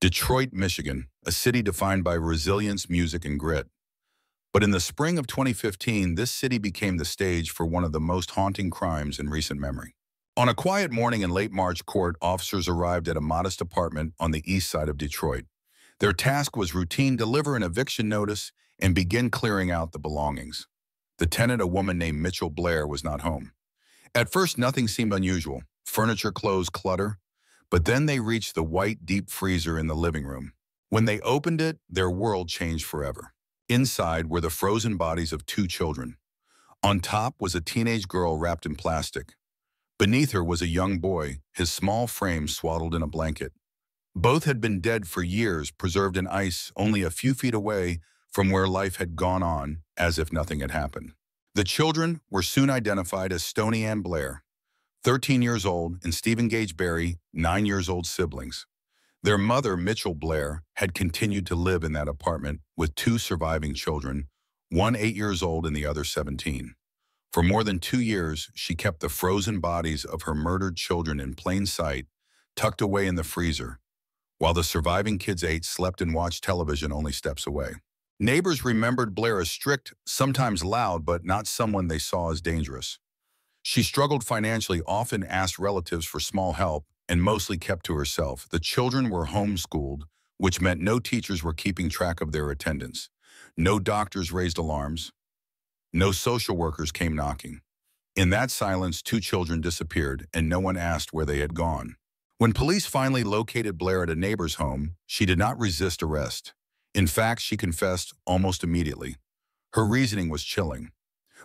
Detroit, Michigan, a city defined by resilience, music, and grit. But in the spring of 2015, this city became the stage for one of the most haunting crimes in recent memory. On a quiet morning in late March, court officers arrived at a modest apartment on the east side of Detroit. Their task was routine: deliver an eviction notice and begin clearing out the belongings. The tenant, a woman named Mitchelle Blair, was not home. At first, nothing seemed unusual: furniture, clothes, clutter. But then they reached the white, deep freezer in the living room. When they opened it, their world changed forever. Inside were the frozen bodies of two children. On top was a teenage girl wrapped in plastic. Beneath her was a young boy, his small frame swaddled in a blanket. Both had been dead for years, preserved in ice only a few feet away from where life had gone on, as if nothing had happened. The children were soon identified as Stoney Ann Blair, 13 years old, and Stephen Gage Berry, 9 years old, siblings. Their mother, Mitchelle Blair, had continued to live in that apartment with two surviving children, one 8 years old and the other 17. For more than 2 years, she kept the frozen bodies of her murdered children in plain sight, tucked away in the freezer, while the surviving kids ate, slept, and watched television only steps away. Neighbors remembered Blair as strict, sometimes loud, but not someone they saw as dangerous. She struggled financially, often asked relatives for small help, and mostly kept to herself. The children were homeschooled, which meant no teachers were keeping track of their attendance. No doctors raised alarms. No social workers came knocking. In that silence, two children disappeared, and no one asked where they had gone. When police finally located Blair at a neighbor's home, she did not resist arrest. In fact, she confessed almost immediately. Her reasoning was chilling.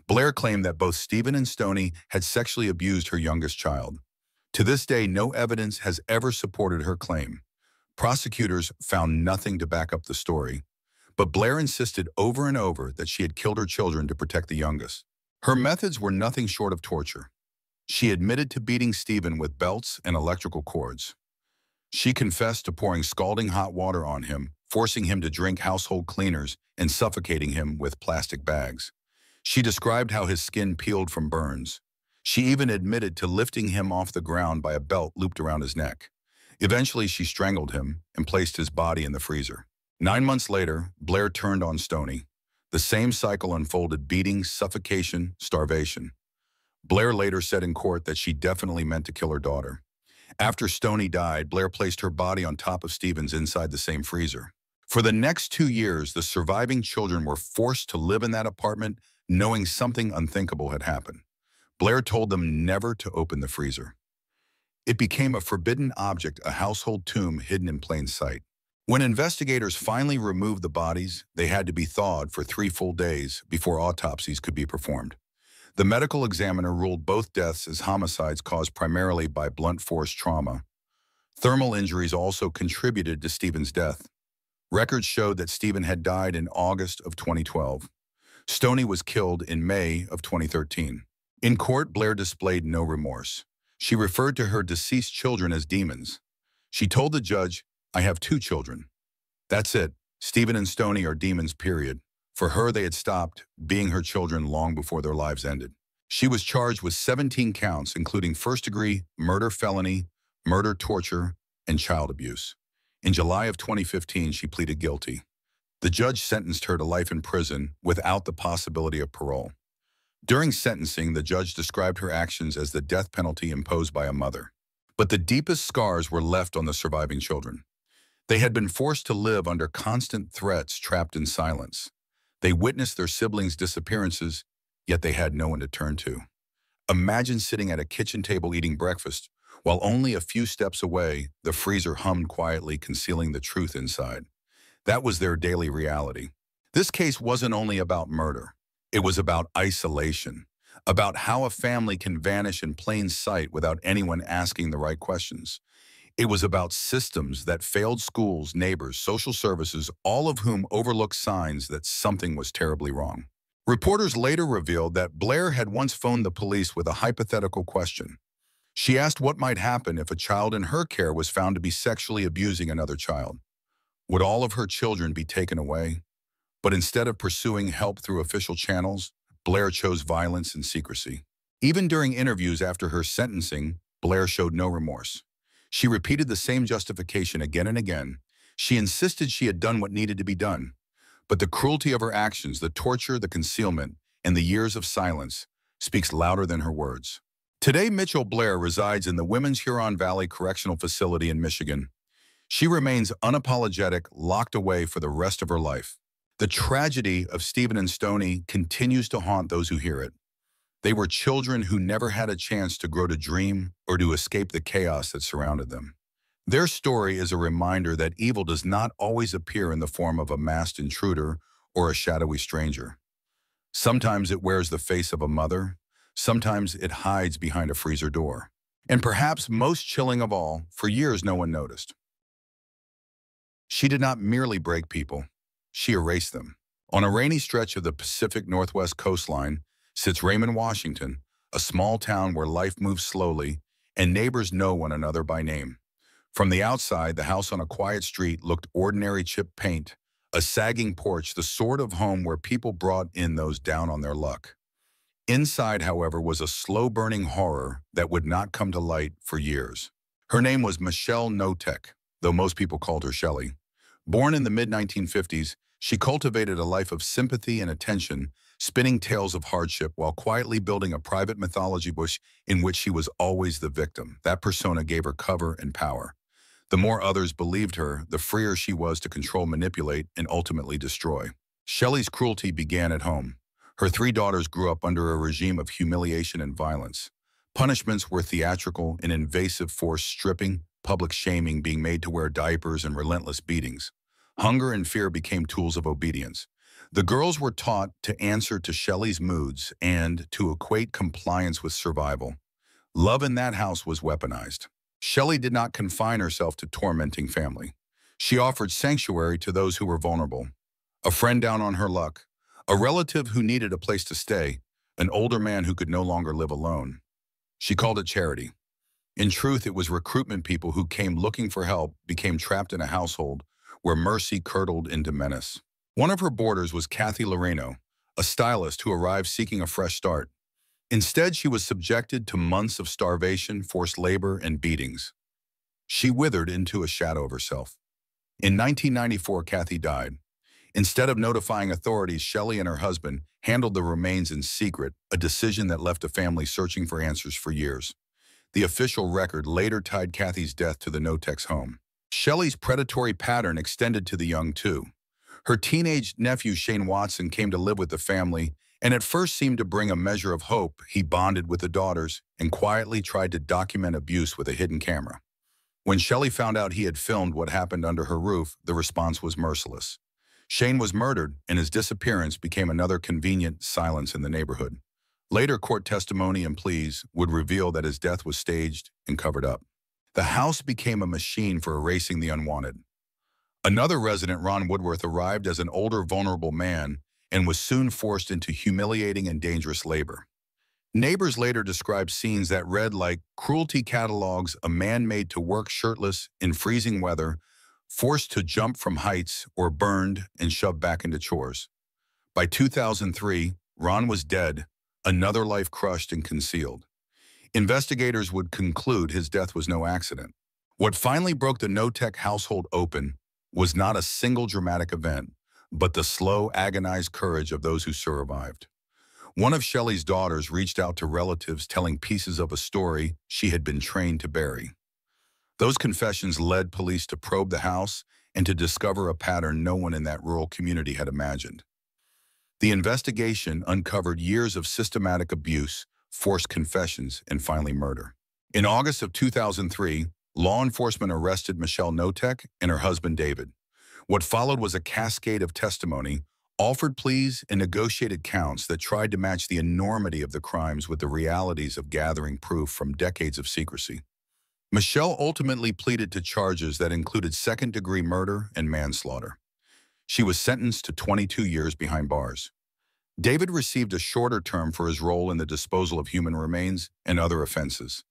Blair claimed that both Stephen and Stoney had sexually abused her youngest child. To this day, no evidence has ever supported her claim. Prosecutors found nothing to back up the story, but Blair insisted over and over that she had killed her children to protect the youngest. Her methods were nothing short of torture. She admitted to beating Stephen with belts and electrical cords. She confessed to pouring scalding hot water on him, forcing him to drink household cleaners, and suffocating him with plastic bags. She described how his skin peeled from burns. She even admitted to lifting him off the ground by a belt looped around his neck. Eventually, she strangled him and placed his body in the freezer. 9 months later, Blair turned on Stoney. The same cycle unfolded: beating, suffocation, starvation. Blair later said in court that she definitely meant to kill her daughter. After Stoney died, Blair placed her body on top of Stephen's inside the same freezer. For the next 2 years, the surviving children were forced to live in that apartment, knowing something unthinkable had happened. Blair told them never to open the freezer. It became a forbidden object, a household tomb hidden in plain sight. When investigators finally removed the bodies, they had to be thawed for 3 full days before autopsies could be performed. The medical examiner ruled both deaths as homicides caused primarily by blunt force trauma. Thermal injuries also contributed to Stephen's death. Records showed that Stephen had died in August of 2012. Stoney was killed in May of 2013. In court, Blair displayed no remorse. She referred to her deceased children as demons. She told the judge, "I have 2 children. That's it. Stephen and Stoney are demons, period." For her, they had stopped being her children long before their lives ended. She was charged with 17 counts, including first-degree murder, felony, murder, torture, and child abuse. In July of 2015, she pleaded guilty. The judge sentenced her to life in prison without the possibility of parole. During sentencing, the judge described her actions as the death penalty imposed by a mother. But the deepest scars were left on the surviving children. They had been forced to live under constant threats, trapped in silence. They witnessed their siblings' disappearances, yet they had no one to turn to. Imagine sitting at a kitchen table eating breakfast, while only a few steps away, the freezer hummed quietly, concealing the truth inside. That was their daily reality. This case wasn't only about murder. It was about isolation, about how a family can vanish in plain sight without anyone asking the right questions. It was about systems that failed: schools, neighbors, social services, all of whom overlooked signs that something was terribly wrong. Reporters later revealed that Blair had once phoned the police with a hypothetical question. She asked what might happen if a child in her care was found to be sexually abusing another child. Would all of her children be taken away? But instead of pursuing help through official channels, Blair chose violence and secrecy. Even during interviews after her sentencing, Blair showed no remorse. She repeated the same justification again and again. She insisted she had done what needed to be done. But the cruelty of her actions, the torture, the concealment, and the years of silence speaks louder than her words. Today, Mitchelle Blair resides in the Women's Huron Valley Correctional Facility in Michigan. She remains unapologetic, locked away for the rest of her life. The tragedy of Stephen and Stoney continues to haunt those who hear it. They were children who never had a chance to grow to dream or to escape the chaos that surrounded them. Their story is a reminder that evil does not always appear in the form of a masked intruder or a shadowy stranger. Sometimes it wears the face of a mother, sometimes it hides behind a freezer door. And perhaps most chilling of all, for years no one noticed. She did not merely break people, she erased them. On a rainy stretch of the Pacific Northwest coastline sits Raymond, Washington, a small town where life moves slowly and neighbors know one another by name. From the outside, the house on a quiet street looked ordinary chipped paint, a sagging porch, the sort of home where people brought in those down on their luck. Inside, however, was a slow-burning horror that would not come to light for years. Her name was Mitchelle Knotek, though most people called her Shelley. Born in the mid-1950s, she cultivated a life of sympathy and attention, spinning tales of hardship while quietly building a private mythology bush in which she was always the victim. That persona gave her cover and power. The more others believed her, the freer she was to control, manipulate, and ultimately destroy. Shelley's cruelty began at home. Her 3 daughters grew up under a regime of humiliation and violence. Punishments were theatrical and invasive, forced stripping, public shaming, being made to wear diapers, and relentless beatings. Hunger and fear became tools of obedience. The girls were taught to answer to Shelley's moods and to equate compliance with survival. Love in that house was weaponized. Shelley did not confine herself to tormenting family. She offered sanctuary to those who were vulnerable. A friend down on her luck, a relative who needed a place to stay, an older man who could no longer live alone. She called it charity. In truth, it was recruitment. People who came looking for help became trapped in a household where mercy curdled into menace. One of her boarders was Kathy Loreno, a stylist who arrived seeking a fresh start. Instead, she was subjected to months of starvation, forced labor, and beatings. She withered into a shadow of herself. In 1994, Kathy died. Instead of notifying authorities, Shelley and her husband handled the remains in secret, a decision that left the family searching for answers for years. The official record later tied Kathy's death to the Knotek's home. Shelley's predatory pattern extended to the young, too. Her teenage nephew, Shane Watson, came to live with the family, and at first seemed to bring a measure of hope. He bonded with the daughters and quietly tried to document abuse with a hidden camera. When Shelley found out he had filmed what happened under her roof, the response was merciless. Shane was murdered, and his disappearance became another convenient silence in the neighborhood. Later court testimony and pleas would reveal that his death was staged and covered up. The house became a machine for erasing the unwanted. Another resident, Ron Woodworth, arrived as an older, vulnerable man and was soon forced into humiliating and dangerous labor. Neighbors later described scenes that read like cruelty catalogs: a man made to work shirtless in freezing weather, forced to jump from heights, or burned and shoved back into chores. By 2003, Ron was dead, another life crushed and concealed. Investigators would conclude his death was no accident. What finally broke the Knotek household open was not a single dramatic event, but the slow, agonized courage of those who survived. One of Shelley's daughters reached out to relatives, telling pieces of a story she had been trained to bury. Those confessions led police to probe the house and to discover a pattern no one in that rural community had imagined. The investigation uncovered years of systematic abuse, forced confessions, and finally murder. In August of 2003, law enforcement arrested Mitchelle Knotek and her husband David. What followed was a cascade of testimony, offered pleas, and negotiated counts that tried to match the enormity of the crimes with the realities of gathering proof from decades of secrecy. Mitchelle ultimately pleaded to charges that included second-degree murder and manslaughter. She was sentenced to 22 years behind bars. David received a shorter term for his role in the disposal of human remains and other offenses.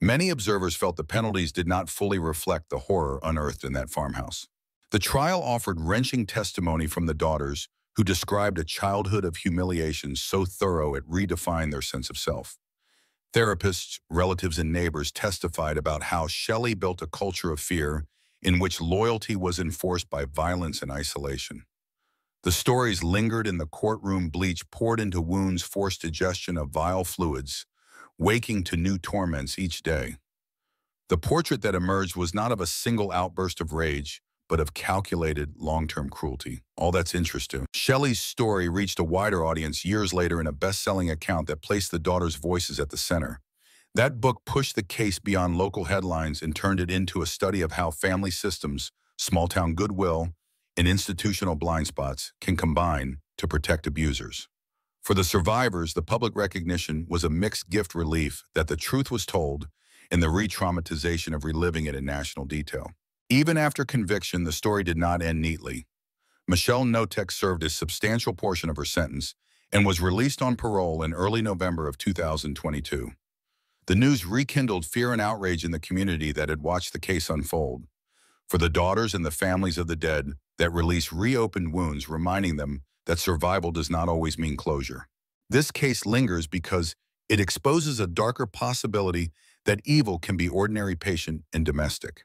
Many observers felt the penalties did not fully reflect the horror unearthed in that farmhouse. The trial offered wrenching testimony from the daughters, who described a childhood of humiliation so thorough it redefined their sense of self. Therapists, relatives, and neighbors testified about how Shelley built a culture of fear in which loyalty was enforced by violence and isolation. The stories lingered in the courtroom, bleach poured into wounds, forced digestion of vile fluids, waking to new torments each day. The portrait that emerged was not of a single outburst of rage, but of calculated long-term cruelty. All that's interesting. Shelley's story reached a wider audience years later in a best-selling account that placed the daughters' voices at the center. That book pushed the case beyond local headlines and turned it into a study of how family systems, small-town goodwill, and institutional blind spots can combine to protect abusers. For the survivors, the public recognition was a mixed gift relief that the truth was told and the re-traumatization of reliving it in national detail. Even after conviction, the story did not end neatly. Mitchelle Knotek served a substantial portion of her sentence and was released on parole in early November of 2022. The news rekindled fear and outrage in the community that had watched the case unfold. For the daughters and the families of the dead, that release reopened wounds, reminding them that survival does not always mean closure. This case lingers because it exposes a darker possibility that evil can be ordinary, patient, and domestic.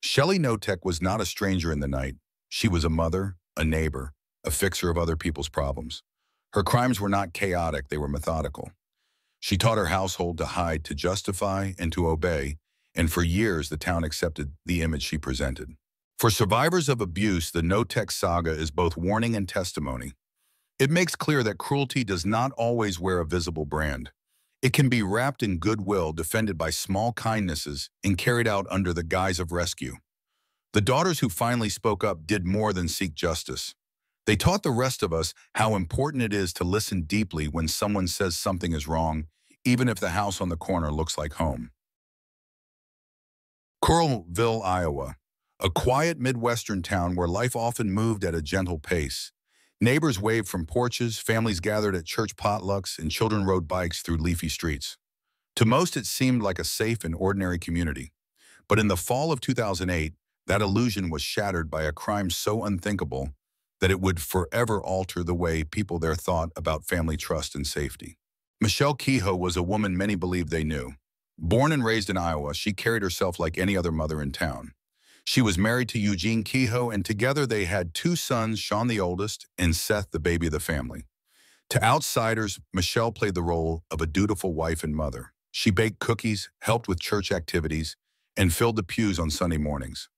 Shelley Knotek was not a stranger in the night. She was a mother, a neighbor, a fixer of other people's problems. Her crimes were not chaotic, they were methodical. She taught her household to hide, to justify, and to obey, and for years the town accepted the image she presented. For survivors of abuse, the Knotek saga is both warning and testimony. It makes clear that cruelty does not always wear a visible brand. It can be wrapped in goodwill, defended by small kindnesses, and carried out under the guise of rescue. The daughters who finally spoke up did more than seek justice. They taught the rest of us how important it is to listen deeply when someone says something is wrong, even if the house on the corner looks like home. Coralville, Iowa, a quiet Midwestern town where life often moved at a gentle pace. Neighbors waved from porches, families gathered at church potlucks, and children rode bikes through leafy streets. To most, it seemed like a safe and ordinary community. But in the fall of 2008, that illusion was shattered by a crime so unthinkable that it would forever alter the way people there thought about family trust and safety. Michelle Kehoe was a woman many believed they knew. Born and raised in Iowa, she carried herself like any other mother in town. She was married to Eugene Kehoe, and together they had two sons, Sean the oldest, and Seth, the baby of the family. To outsiders, Michelle played the role of a dutiful wife and mother. She baked cookies, helped with church activities, and filled the pews on Sunday mornings.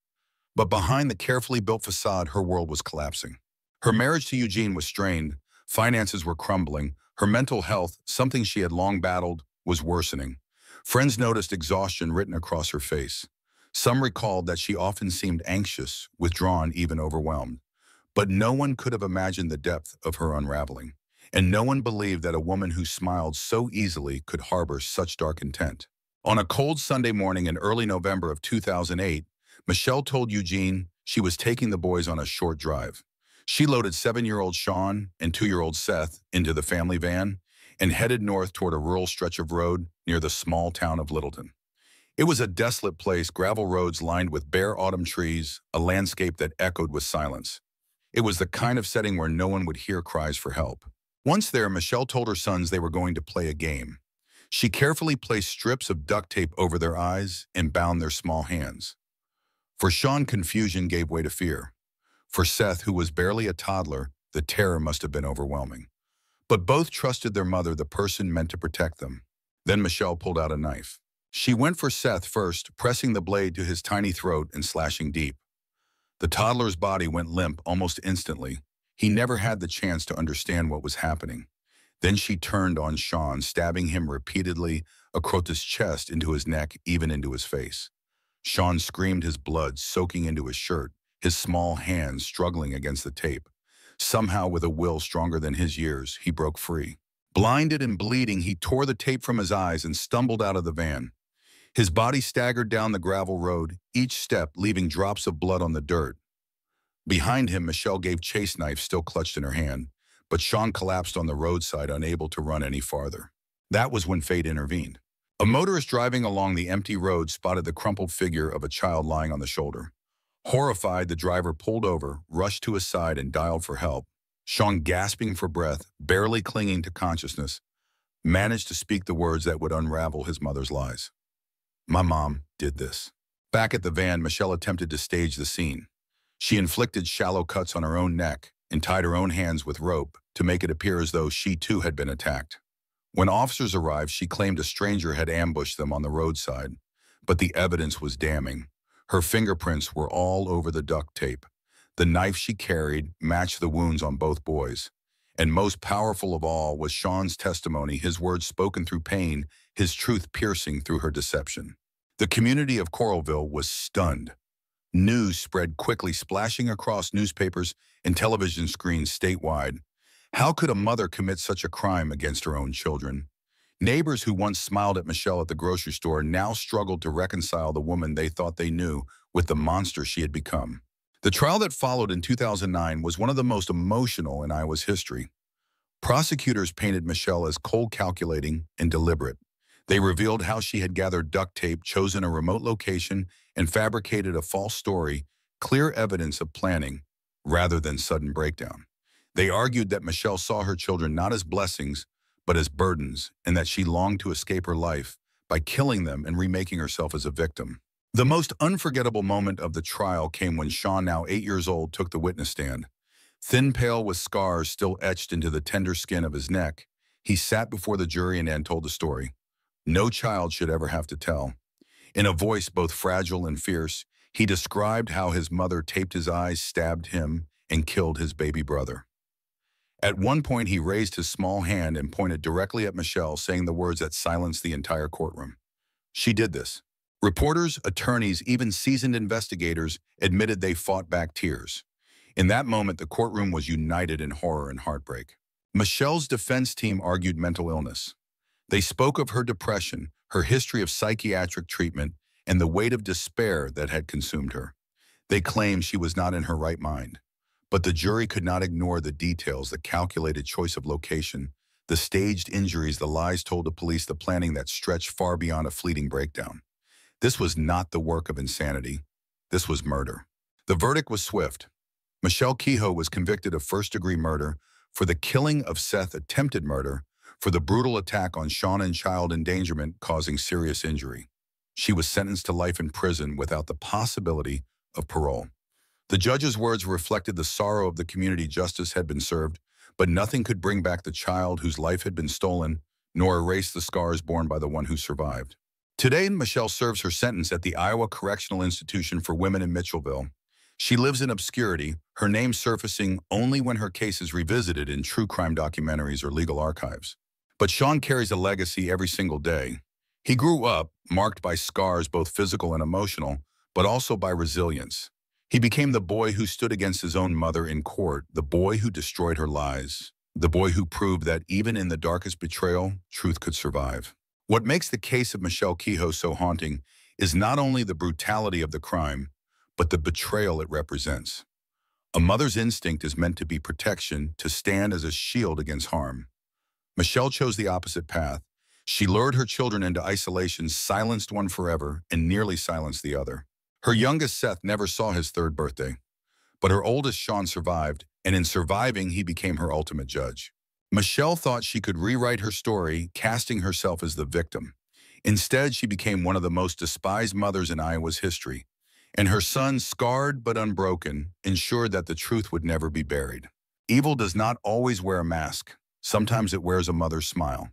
But behind the carefully built facade, her world was collapsing. Her marriage to Eugene was strained, finances were crumbling, her mental health, something she had long battled, was worsening. Friends noticed exhaustion written across her face. Some recalled that she often seemed anxious, withdrawn, even overwhelmed. But no one could have imagined the depth of her unraveling. And no one believed that a woman who smiled so easily could harbor such dark intent. On a cold Sunday morning in early November of 2008, Michelle told Eugene she was taking the boys on a short drive. She loaded 7-year-old Sean and 2-year-old Seth into the family van and headed north toward a rural stretch of road near the small town of Littleton. It was a desolate place, gravel roads lined with bare autumn trees, a landscape that echoed with silence. It was the kind of setting where no one would hear cries for help. Once there, Michelle told her sons they were going to play a game. She carefully placed strips of duct tape over their eyes and bound their small hands. For Sean, confusion gave way to fear. For Seth, who was barely a toddler, the terror must have been overwhelming. But both trusted their mother, the person meant to protect them. Then Michelle pulled out a knife. She went for Seth first, pressing the blade to his tiny throat and slashing deep. The toddler's body went limp almost instantly. He never had the chance to understand what was happening. Then she turned on Sean, stabbing him repeatedly across his chest, into his neck, even into his face. Sean screamed, his blood soaking into his shirt, his small hands struggling against the tape. Somehow, with a will stronger than his years, he broke free. Blinded and bleeding, he tore the tape from his eyes and stumbled out of the van. His body staggered down the gravel road, each step leaving drops of blood on the dirt. Behind him, Michelle gave chase knife still clutched in her hand, but Sean collapsed on the roadside, unable to run any farther. That was when fate intervened. A motorist driving along the empty road spotted the crumpled figure of a child lying on the shoulder. Horrified, the driver pulled over, rushed to his side, and dialed for help. Sean, gasping for breath, barely clinging to consciousness, managed to speak the words that would unravel his mother's lies. "My mom did this." Back at the van, Mitchelle attempted to stage the scene. She inflicted shallow cuts on her own neck and tied her own hands with rope to make it appear as though she too had been attacked. When officers arrived, she claimed a stranger had ambushed them on the roadside, but the evidence was damning. Her fingerprints were all over the duct tape. The knife she carried matched the wounds on both boys. And most powerful of all was Sean's testimony, his words spoken through pain, his truth piercing through her deception. The community of Coralville was stunned. News spread quickly, splashing across newspapers and television screens statewide. How could a mother commit such a crime against her own children? Neighbors who once smiled at Mitchelle at the grocery store now struggled to reconcile the woman they thought they knew with the monster she had become. The trial that followed in 2009 was one of the most emotional in Iowa's history. Prosecutors painted Mitchelle as cold, calculating, and deliberate. They revealed how she had gathered duct tape, chosen a remote location, and fabricated a false story, clear evidence of planning rather than sudden breakdown. They argued that Mitchelle saw her children not as blessings, but as burdens, and that she longed to escape her life by killing them and remaking herself as a victim. The most unforgettable moment of the trial came when Sean, now 8 years old, took the witness stand. Thin, pale, with scars still etched into the tender skin of his neck, he sat before the jury and told the story no child should ever have to tell. In a voice both fragile and fierce, he described how his mother taped his eyes, stabbed him, and killed his baby brother. At one point, he raised his small hand and pointed directly at Mitchelle, saying the words that silenced the entire courtroom. She did this. Reporters, attorneys, even seasoned investigators admitted they fought back tears. In that moment, the courtroom was united in horror and heartbreak. Mitchelle's defense team argued mental illness. They spoke of her depression, her history of psychiatric treatment, and the weight of despair that had consumed her. They claimed she was not in her right mind. But the jury could not ignore the details, the calculated choice of location, the staged injuries, the lies told to police, the planning that stretched far beyond a fleeting breakdown. This was not the work of insanity. This was murder. The verdict was swift. Mitchelle Kehoe was convicted of first-degree murder for the killing of Seth, attempted murder, for the brutal attack on Sean, and child endangerment causing serious injury. She was sentenced to life in prison without the possibility of parole. The judge's words reflected the sorrow of the community. Justice had been served, but nothing could bring back the child whose life had been stolen, nor erase the scars borne by the one who survived. Today, Mitchelle serves her sentence at the Iowa Correctional Institution for Women in Mitchellville. She lives in obscurity, her name surfacing only when her case is revisited in true crime documentaries or legal archives. But Sean carries a legacy every single day. He grew up marked by scars, both physical and emotional, but also by resilience. He became the boy who stood against his own mother in court, the boy who destroyed her lies, the boy who proved that even in the darkest betrayal, truth could survive. What makes the case of Mitchelle Kehoe so haunting is not only the brutality of the crime, but the betrayal it represents. A mother's instinct is meant to be protection, to stand as a shield against harm. Mitchelle chose the opposite path. She lured her children into isolation, silenced one forever, and nearly silenced the other. Her youngest, Seth, never saw his third birthday, but her oldest, Sean, survived, and in surviving, he became her ultimate judge. Mitchelle thought she could rewrite her story, casting herself as the victim. Instead, she became one of the most despised mothers in Iowa's history, and her son, scarred but unbroken, ensured that the truth would never be buried. Evil does not always wear a mask. Sometimes it wears a mother's smile.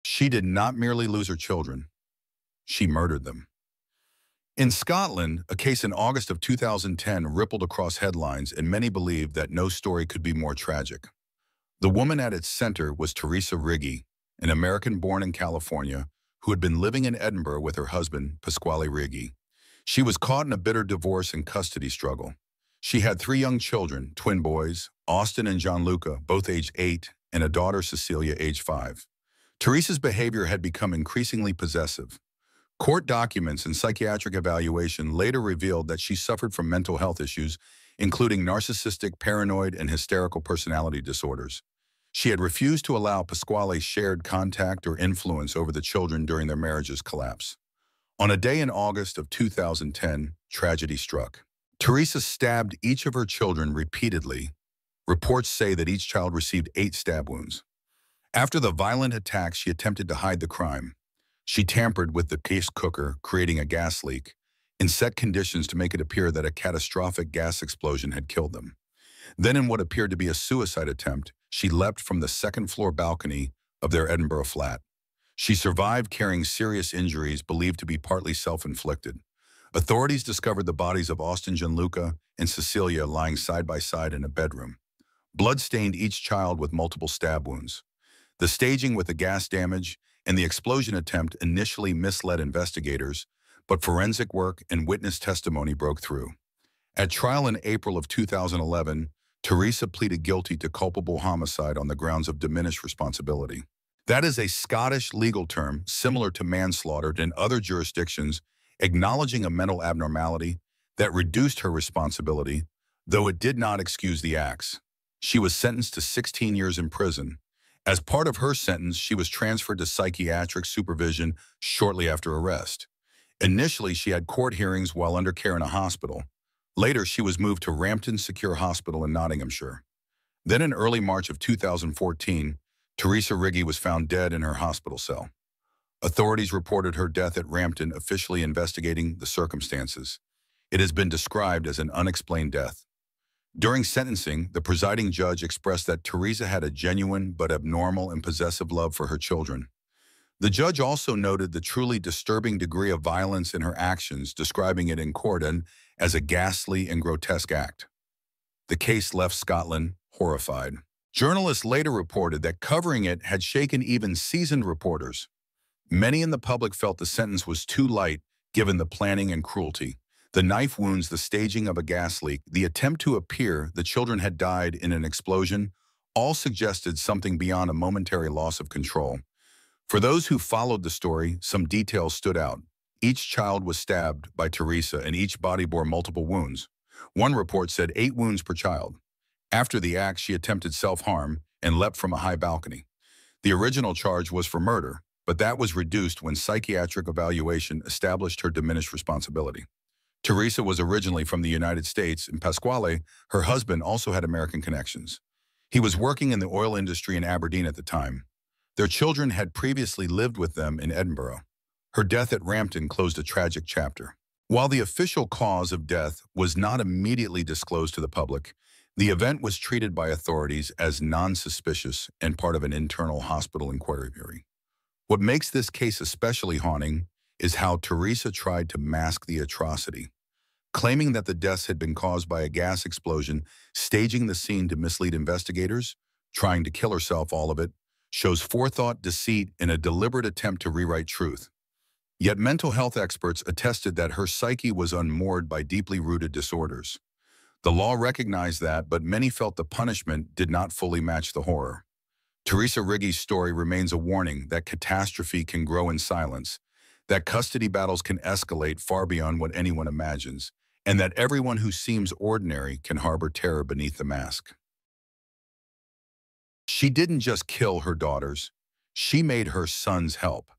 She did not merely lose her children. She murdered them. In Scotland, a case in August of 2010 rippled across headlines, and many believed that no story could be more tragic. The woman at its center was Theresa Riggi, an American born in California who had been living in Edinburgh with her husband, Pasquale Riggi. She was caught in a bitter divorce and custody struggle. She had 3 young children, twin boys, Austin and Gianluca, both aged 8, and a daughter, Cecilia, aged 5. Theresa's behavior had become increasingly possessive. Court documents and psychiatric evaluation later revealed that she suffered from mental health issues, including narcissistic, paranoid, and hysterical personality disorders. She had refused to allow Pasquale shared contact or influence over the children during their marriage's collapse. On a day in August of 2010, tragedy struck. Theresa stabbed each of her children repeatedly. Reports say that each child received 8 stab wounds. After the violent attack, she attempted to hide the crime. She tampered with the case cooker, creating a gas leak, and set conditions to make it appear that a catastrophic gas explosion had killed them. Then, in what appeared to be a suicide attempt, she leapt from the second-floor balcony of their Edinburgh flat. She survived carrying serious injuries believed to be partly self-inflicted. Authorities discovered the bodies of Austin Gianluca and Cecilia lying side by side in a bedroom. Blood stained each child with multiple stab wounds. The staging with the gas damage and the explosion attempt initially misled investigators, but forensic work and witness testimony broke through. At trial in April of 2011, Theresa pleaded guilty to culpable homicide on the grounds of diminished responsibility. That is a Scottish legal term similar to manslaughter in other jurisdictions, acknowledging a mental abnormality that reduced her responsibility, though it did not excuse the acts. She was sentenced to 16 years in prison. As part of her sentence, she was transferred to psychiatric supervision shortly after arrest. Initially, she had court hearings while under care in a hospital. Later, she was moved to Rampton Secure Hospital in Nottinghamshire. Then in early March of 2014, Theresa Riggi was found dead in her hospital cell. Authorities reported her death at Rampton, officially investigating the circumstances. It has been described as an unexplained death. During sentencing, the presiding judge expressed that Theresa had a genuine but abnormal and possessive love for her children. The judge also noted the truly disturbing degree of violence in her actions, describing it in court as a ghastly and grotesque act. The case left Scotland horrified. Journalists later reported that covering it had shaken even seasoned reporters. Many in the public felt the sentence was too light given the planning and cruelty. The knife wounds, the staging of a gas leak, the attempt to appear the children had died in an explosion, all suggested something beyond a momentary loss of control. For those who followed the story, some details stood out. Each child was stabbed by Theresa and each body bore multiple wounds. One report said 8 wounds per child. After the act, she attempted self-harm and leapt from a high balcony. The original charge was for murder, but that was reduced when psychiatric evaluation established her diminished responsibility. Theresa was originally from the United States, and Pasquale, her husband, also had American connections. He was working in the oil industry in Aberdeen at the time. Their children had previously lived with them in Edinburgh. Her death at Rampton closed a tragic chapter. While the official cause of death was not immediately disclosed to the public, the event was treated by authorities as non-suspicious and part of an internal hospital inquiry. What makes this case especially haunting is how Theresa tried to mask the atrocity, claiming that the deaths had been caused by a gas explosion, staging the scene to mislead investigators, trying to kill herself, all of it, shows forethought, deceit, and a deliberate attempt to rewrite truth. Yet mental health experts attested that her psyche was unmoored by deeply rooted disorders. The law recognized that, but many felt the punishment did not fully match the horror. Theresa Riggi's story remains a warning that catastrophe can grow in silence, that custody battles can escalate far beyond what anyone imagines, and that everyone who seems ordinary can harbor terror beneath the mask. She didn't just kill her daughters, she made her sons help.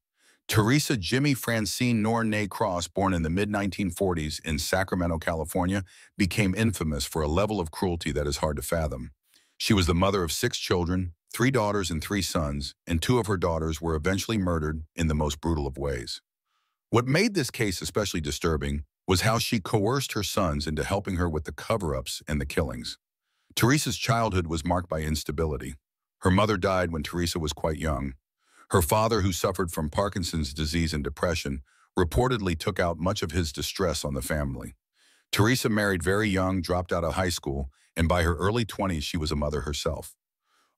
Theresa Jimmy Francine Knorr Cross, born in the mid-1940s in Sacramento, California, became infamous for a level of cruelty that is hard to fathom. She was the mother of 6 children, 3 daughters and 3 sons, and 2 of her daughters were eventually murdered in the most brutal of ways. What made this case especially disturbing was how she coerced her sons into helping her with the cover-ups and the killings. Theresa's childhood was marked by instability. Her mother died when Theresa was quite young. Her father, who suffered from Parkinson's disease and depression, reportedly took out much of his distress on the family. Theresa married very young, dropped out of high school, and by her early 20s, she was a mother herself.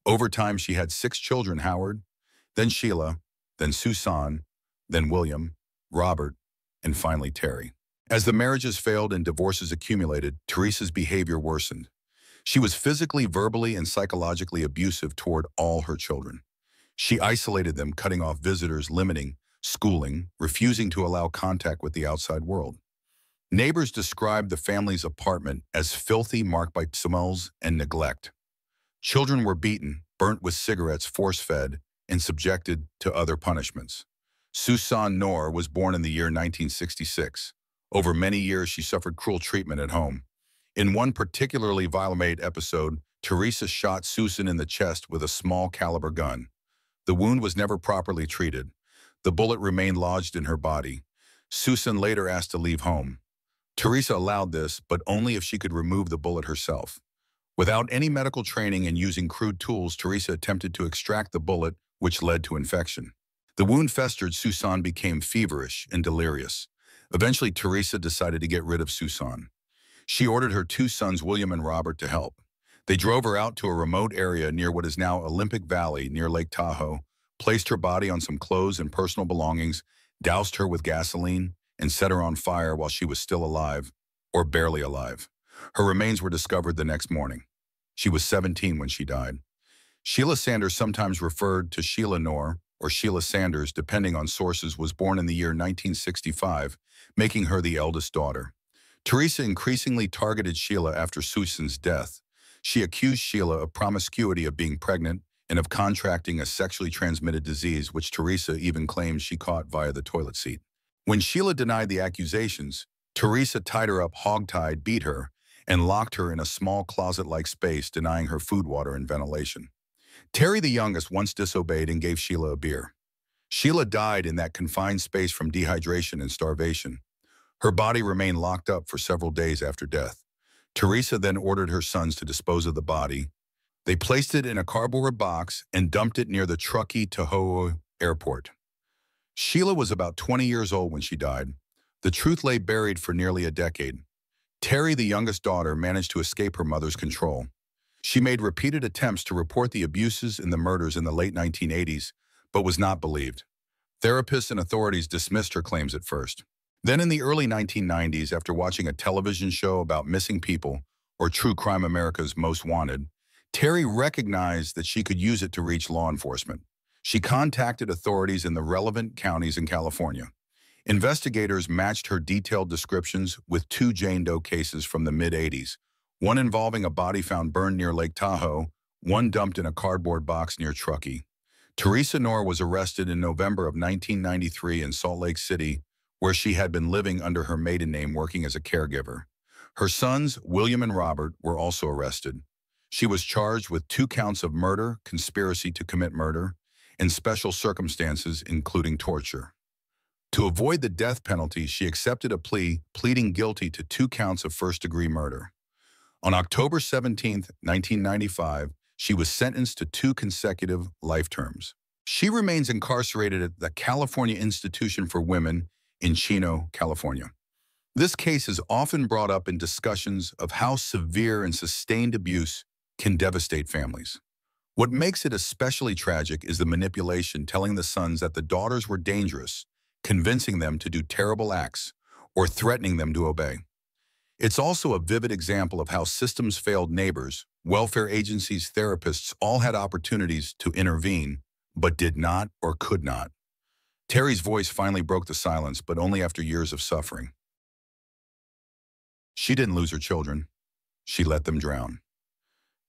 Over time, she had 6 children: Howard, then Sheila, then Susan, then William, Robert, and finally Terry. As the marriages failed and divorces accumulated, Theresa's behavior worsened. She was physically, verbally, and psychologically abusive toward all her children. She isolated them, cutting off visitors, limiting schooling, refusing to allow contact with the outside world. Neighbors described the family's apartment as filthy, marked by smells and neglect. Children were beaten, burnt with cigarettes, force-fed, and subjected to other punishments. Susan Knorr was born in the year 1966. Over many years, she suffered cruel treatment at home. In one particularly violent episode, Theresa shot Susan in the chest with a small caliber gun. The wound was never properly treated. The bullet remained lodged in her body. Susan later asked to leave home. Theresa allowed this, but only if she could remove the bullet herself. Without any medical training and using crude tools, Theresa attempted to extract the bullet, which led to infection. The wound festered. Susan became feverish and delirious. Eventually, Theresa decided to get rid of Susan. She ordered her two sons, William and Robert, to help. They drove her out to a remote area near what is now Olympic Valley, near Lake Tahoe, placed her body on some clothes and personal belongings, doused her with gasoline, and set her on fire while she was still alive, or barely alive. Her remains were discovered the next morning. She was 17 when she died. Sheila Sanders, sometimes referred to Sheila Knorr or Sheila Sanders, depending on sources, was born in the year 1965, making her the eldest daughter. Theresa increasingly targeted Sheila after Susan's death. She accused Sheila of promiscuity, of being pregnant, and of contracting a sexually transmitted disease, which Theresa even claimed she caught via the toilet seat. When Sheila denied the accusations, Theresa tied her up hogtied, beat her, and locked her in a small closet-like space, denying her food, water, and ventilation. Terry, the youngest, once disobeyed and gave Sheila a beer. Sheila died in that confined space from dehydration and starvation. Her body remained locked up for several days after death. Theresa then ordered her sons to dispose of the body. They placed it in a cardboard box and dumped it near the Truckee Kehoe airport. Sheila was about 20 years old when she died. The truth lay buried for nearly a decade. Terry, the youngest daughter, managed to escape her mother's control. She made repeated attempts to report the abuses and the murders in the late 1980s, but was not believed. Therapists and authorities dismissed her claims at first. Then in the early 1990s, after watching a television show about missing people, or True Crime America's Most Wanted, Terry recognized that she could use it to reach law enforcement. She contacted authorities in the relevant counties in California. Investigators matched her detailed descriptions with two Jane Doe cases from the mid-80s, one involving a body found burned near Lake Tahoe, one dumped in a cardboard box near Truckee. Theresa Knorr was arrested in November of 1993 in Salt Lake City, where she had been living under her maiden name, working as a caregiver. Her sons, William and Robert, were also arrested. She was charged with 2 counts of murder, conspiracy to commit murder, and special circumstances, including torture. To avoid the death penalty, she accepted a plea, pleading guilty to 2 counts of first-degree murder. On October 17, 1995, she was sentenced to 2 consecutive life terms. She remains incarcerated at the California Institution for Women in Chino, California. This case is often brought up in discussions of how severe and sustained abuse can devastate families. What makes it especially tragic is the manipulation, telling the sons that the daughters were dangerous, convincing them to do terrible acts, or threatening them to obey. It's also a vivid example of how systems failed. Neighbors, welfare agencies, therapists all had opportunities to intervene, but did not or could not. Terry's voice finally broke the silence, but only after years of suffering. She didn't lose her children. She let them drown.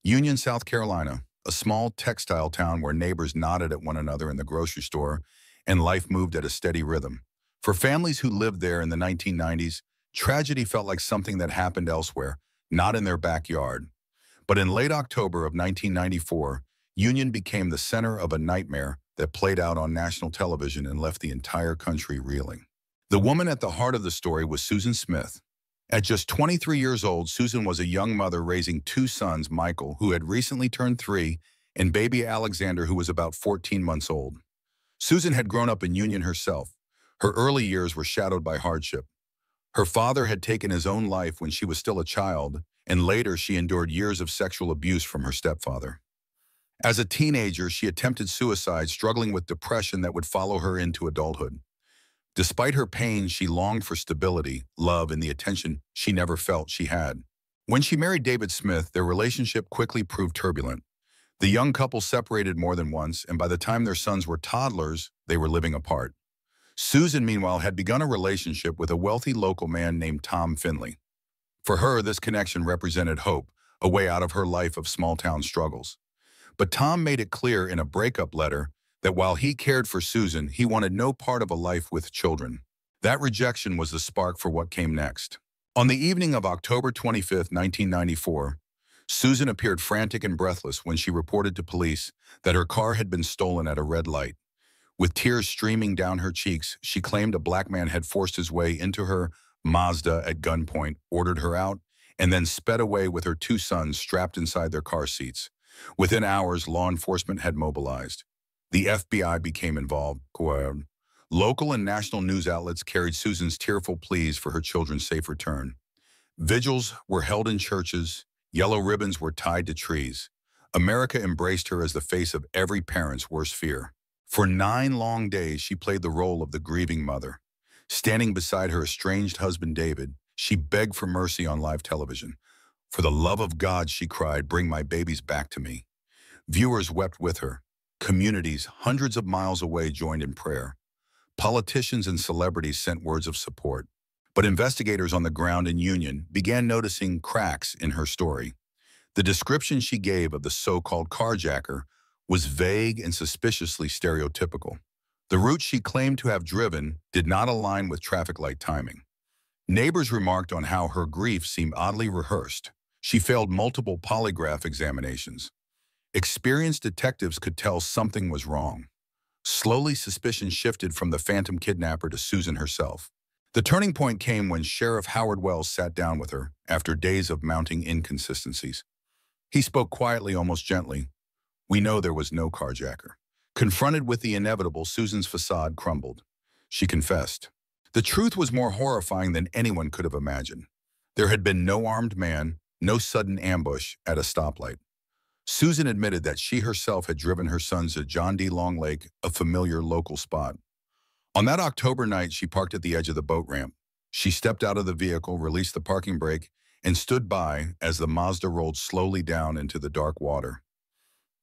Union, South Carolina, a small textile town where neighbors nodded at one another in the grocery store and life moved at a steady rhythm. For families who lived there in the 1990s, tragedy felt like something that happened elsewhere, not in their backyard. But in late October of 1994, Union became the center of a nightmare that played out on national television and left the entire country reeling. The woman at the heart of the story was Susan Smith. At just 23 years old, Susan was a young mother raising 2 sons, Michael, who had recently turned 3, and baby Alexander, who was about 14 months old. Susan had grown up in Union herself. Her early years were shadowed by hardship. Her father had taken his own life when she was still a child, and later she endured years of sexual abuse from her stepfather. As a teenager, she attempted suicide, struggling with depression that would follow her into adulthood. Despite her pain, she longed for stability, love, and the attention she never felt she had. When she married David Smith, their relationship quickly proved turbulent. The young couple separated more than once, and by the time their sons were toddlers, they were living apart. Susan, meanwhile, had begun a relationship with a wealthy local man named Tom Finley. For her, this connection represented hope, a way out of her life of small-town struggles. But Tom made it clear in a breakup letter that while he cared for Susan, he wanted no part of a life with children. That rejection was the spark for what came next. On the evening of October 25, 1994, Susan appeared frantic and breathless when she reported to police that her car had been stolen at a red light. With tears streaming down her cheeks, she claimed a black man had forced his way into her Mazda at gunpoint, ordered her out, and then sped away with her two sons strapped inside their car seats. Within hours, law enforcement had mobilized. The FBI became involved. Local and national news outlets carried Susan's tearful pleas for her children's safe return. Vigils were held in churches, yellow ribbons were tied to trees. America embraced her as the face of every parent's worst fear. For 9 long days, she played the role of the grieving mother. Standing beside her estranged husband David, she begged for mercy on live television. "For the love of God," she cried, "bring my babies back to me." Viewers wept with her. Communities hundreds of miles away joined in prayer. Politicians and celebrities sent words of support. But investigators on the ground in Union began noticing cracks in her story. The description she gave of the so-called carjacker was vague and suspiciously stereotypical. The route she claimed to have driven did not align with traffic light timing. Neighbors remarked on how her grief seemed oddly rehearsed. She failed multiple polygraph examinations. Experienced detectives could tell something was wrong. Slowly, suspicion shifted from the phantom kidnapper to Susan herself. The turning point came when Sheriff Howard Wells sat down with her after days of mounting inconsistencies. He spoke quietly, almost gently. "We know there was no carjacker." Confronted with the inevitable, Susan's facade crumbled. She confessed. The truth was more horrifying than anyone could have imagined. There had been no armed man, no sudden ambush at a stoplight. Susan admitted that she herself had driven her sons to John D. Long Lake, a familiar local spot. On that October night, she parked at the edge of the boat ramp. She stepped out of the vehicle, released the parking brake, and stood by as the Mazda rolled slowly down into the dark water.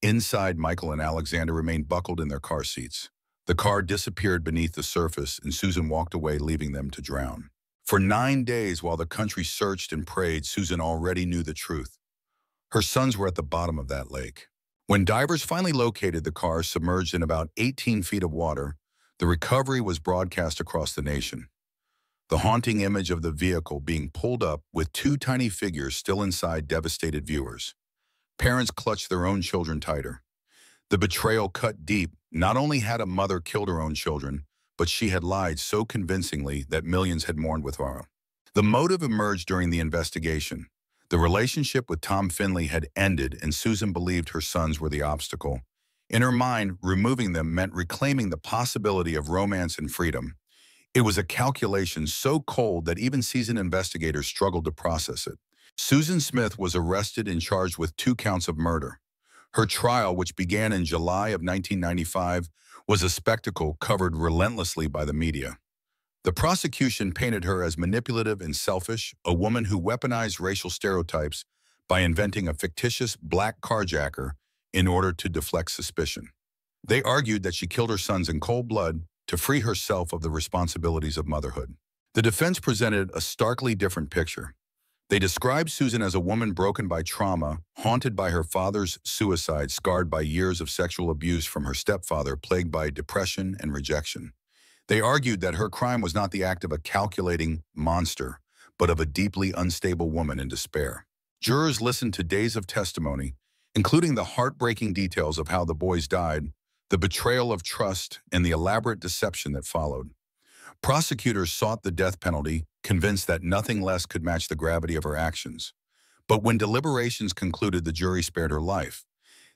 Inside, Michael and Alexander remained buckled in their car seats. The car disappeared beneath the surface, and Susan walked away, leaving them to drown. For 9 days, while the country searched and prayed, Susan already knew the truth. Her sons were at the bottom of that lake. When divers finally located the car submerged in about 18 feet of water, the recovery was broadcast across the nation. The haunting image of the vehicle being pulled up with 2 tiny figures still inside devastated viewers. Parents clutched their own children tighter. The betrayal cut deep. Not only had a mother killed her own children, but she had lied so convincingly that millions had mourned with horror. The motive emerged during the investigation. The relationship with Tom Finley had ended, and Susan believed her sons were the obstacle. In her mind, removing them meant reclaiming the possibility of romance and freedom. It was a calculation so cold that even seasoned investigators struggled to process it. Susan Smith was arrested and charged with 2 counts of murder. Her trial, which began in July of 1995, was a spectacle covered relentlessly by the media. The prosecution painted her as manipulative and selfish, a woman who weaponized racial stereotypes by inventing a fictitious black carjacker in order to deflect suspicion. They argued that she killed her sons in cold blood to free herself of the responsibilities of motherhood. The defense presented a starkly different picture. They described Susan as a woman broken by trauma, haunted by her father's suicide, scarred by years of sexual abuse from her stepfather, plagued by depression and rejection. They argued that her crime was not the act of a calculating monster, but of a deeply unstable woman in despair. Jurors listened to days of testimony, including the heartbreaking details of how the boys died, the betrayal of trust, and the elaborate deception that followed. Prosecutors sought the death penalty, convinced that nothing less could match the gravity of her actions. But when deliberations concluded, the jury spared her life.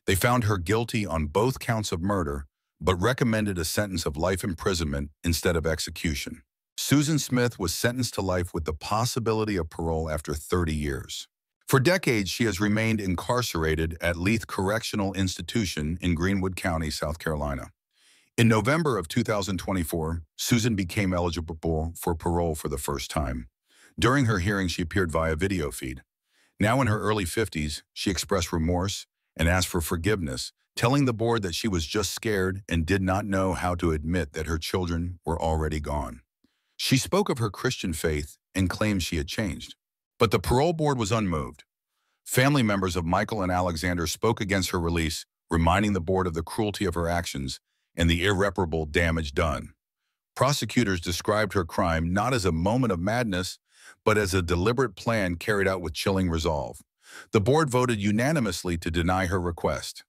They found her guilty on both counts of murder, but recommended a sentence of life imprisonment instead of execution. Susan Smith was sentenced to life with the possibility of parole after 30 years. For decades, she has remained incarcerated at Leith Correctional Institution in Greenwood County, South Carolina. In November of 2024, Susan became eligible for parole for the first time. During her hearing, she appeared via video feed. Now in her early 50s, she expressed remorse and asked for forgiveness, telling the board that she was just scared and did not know how to admit that her children were already gone. She spoke of her Christian faith and claimed she had changed. But the parole board was unmoved. Family members of Michael and Alexander spoke against her release, reminding the board of the cruelty of her actions and the irreparable damage done. Prosecutors described her crime not as a moment of madness, but as a deliberate plan carried out with chilling resolve. The board voted unanimously to deny her request.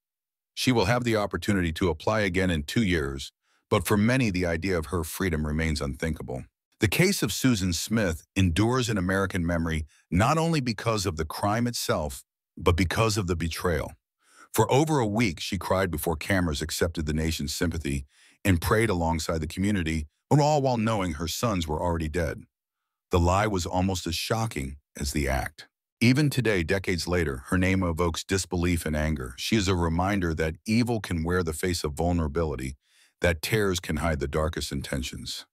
She will have the opportunity to apply again in 2 years, But for many, the idea of her freedom remains unthinkable. The case of Susan Smith endures in American memory not only because of the crime itself, but because of the betrayal. For over a week, she cried before cameras, accepted the nation's sympathy, and prayed alongside the community, all while knowing her sons were already dead. The lie was almost as shocking as the act. Even today, decades later, her name evokes disbelief and anger. She is a reminder that evil can wear the face of vulnerability, that tears can hide the darkest intentions.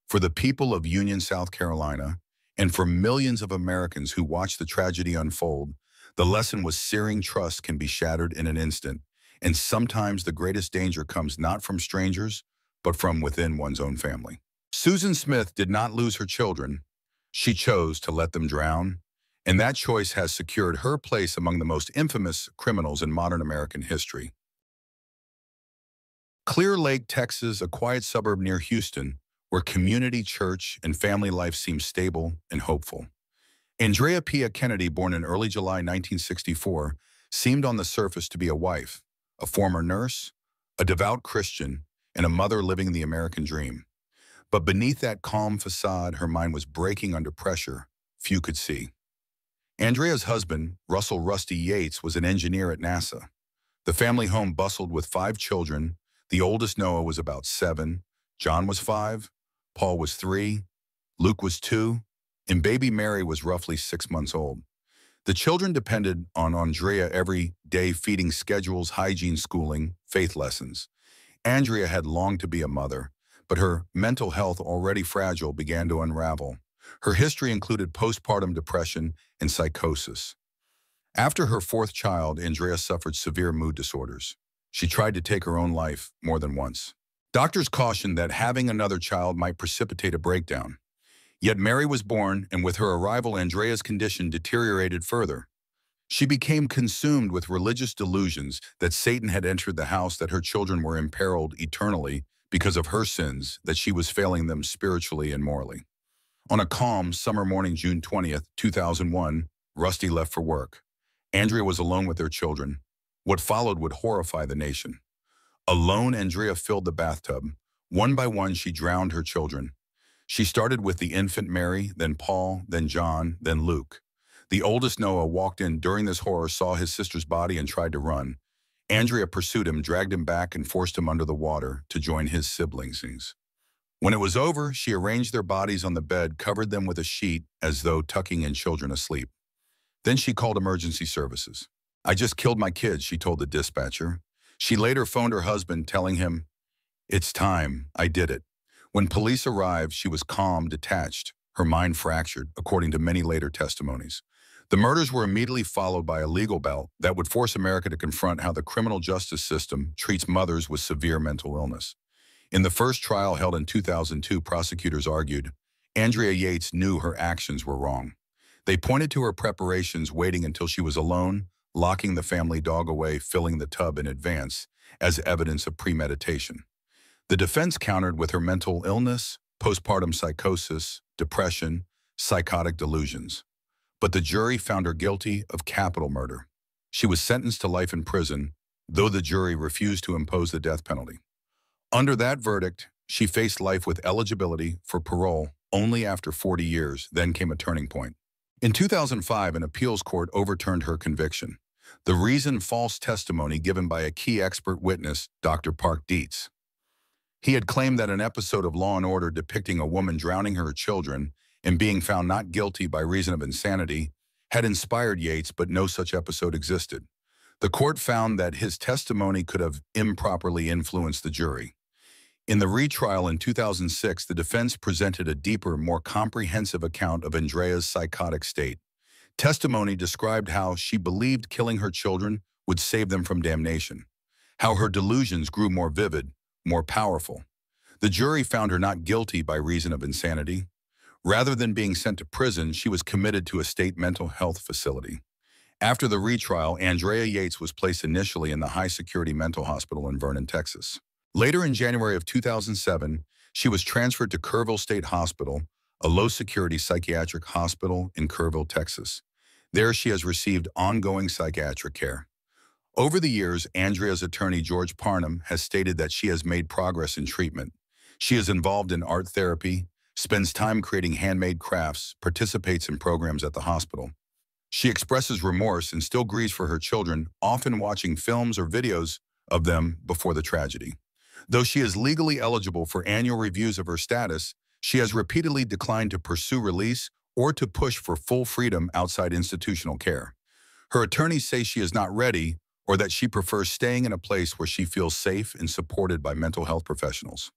For the people of Union, South Carolina, and for millions of Americans who watched the tragedy unfold, the lesson was searing trust can be shattered in an instant, and sometimes the greatest danger comes not from strangers, but from within one's own family. Susan Smith did not lose her children. She chose to let them drown, and that choice has secured her place among the most infamous criminals in modern American history. Clear Lake, Texas, a quiet suburb near Houston, where community, church, and family life seem stable and hopeful. Andrea Pia Kennedy, born in early July 1964, seemed on the surface to be a wife, a former nurse, a devout Christian, and a mother living the American dream. But beneath that calm facade, her mind was breaking under pressure few could see. Andrea's husband, Russell "Rusty" Yates, was an engineer at NASA. The family home bustled with 5 children. The oldest, Noah, was about 7, John was 5, Paul was 3, Luke was 2, and baby Mary was roughly 6 months old. The children depended on Andrea every day, feeding schedules, hygiene, schooling, faith lessons. Andrea had longed to be a mother, but her mental health, already fragile, began to unravel. Her history included postpartum depression and psychosis. After her 4th child, Andrea suffered severe mood disorders. She tried to take her own life more than once. Doctors cautioned that having another child might precipitate a breakdown. Yet Mary was born, and with her arrival, Andrea's condition deteriorated further. She became consumed with religious delusions that Satan had entered the house, that her children were imperiled eternally because of her sins, that she was failing them spiritually and morally. On a calm summer morning, June 20th, 2001, Rusty left for work. Andrea was alone with their children. What followed would horrify the nation. Alone, Andrea filled the bathtub. One by one, she drowned her children. She started with the infant Mary, then Paul, then John, then Luke. The oldest, Noah, walked in during this horror, saw his sister's body, and tried to run. Andrea pursued him, dragged him back, and forced him under the water to join his siblings. When it was over, she arranged their bodies on the bed, covered them with a sheet as though tucking in children asleep. Then she called emergency services. "I just killed my kids," she told the dispatcher. She later phoned her husband, telling him, "It's time, I did it." When police arrived, she was calm, detached, her mind fractured, according to many later testimonies. The murders were immediately followed by a legal battle that would force America to confront how the criminal justice system treats mothers with severe mental illness. In the first trial held in 2002, prosecutors argued Andrea Yates knew her actions were wrong. They pointed to her preparations, waiting until she was alone, locking the family dog away, filling the tub in advance, as evidence of premeditation. The defense countered with her mental illness, postpartum psychosis, depression, psychotic delusions. But the jury found her guilty of capital murder. She was sentenced to life in prison, though the jury refused to impose the death penalty. Under that verdict, she faced life with eligibility for parole only after 40 years. Then came a turning point. In 2005, an appeals court overturned her conviction. The reason: false testimony given by a key expert witness, Dr. Park Dietz. He had claimed that an episode of Law & Order depicting a woman drowning her children and being found not guilty by reason of insanity had inspired Yates, but no such episode existed. The court found that his testimony could have improperly influenced the jury. In the retrial in 2006, the defense presented a deeper, more comprehensive account of Andrea's psychotic state. Testimony described how she believed killing her children would save them from damnation, how her delusions grew more vivid, more powerful. The jury found her not guilty by reason of insanity. Rather than being sent to prison, she was committed to a state mental health facility. After the retrial, Andrea Yates was placed initially in the high-security mental hospital in Vernon, Texas. Later, in January of 2007, she was transferred to Kerrville State Hospital, a low-security psychiatric hospital in Kerrville, Texas. There, she has received ongoing psychiatric care. Over the years, Andrea's attorney, George Parnham, has stated that she has made progress in treatment. She is involved in art therapy, spends time creating handmade crafts, participates in programs at the hospital. She expresses remorse and still grieves for her children, often watching films or videos of them before the tragedy. Though she is legally eligible for annual reviews of her status, she has repeatedly declined to pursue release or to push for full freedom outside institutional care. Her attorneys say she is not ready or that she prefers staying in a place where she feels safe and supported by mental health professionals.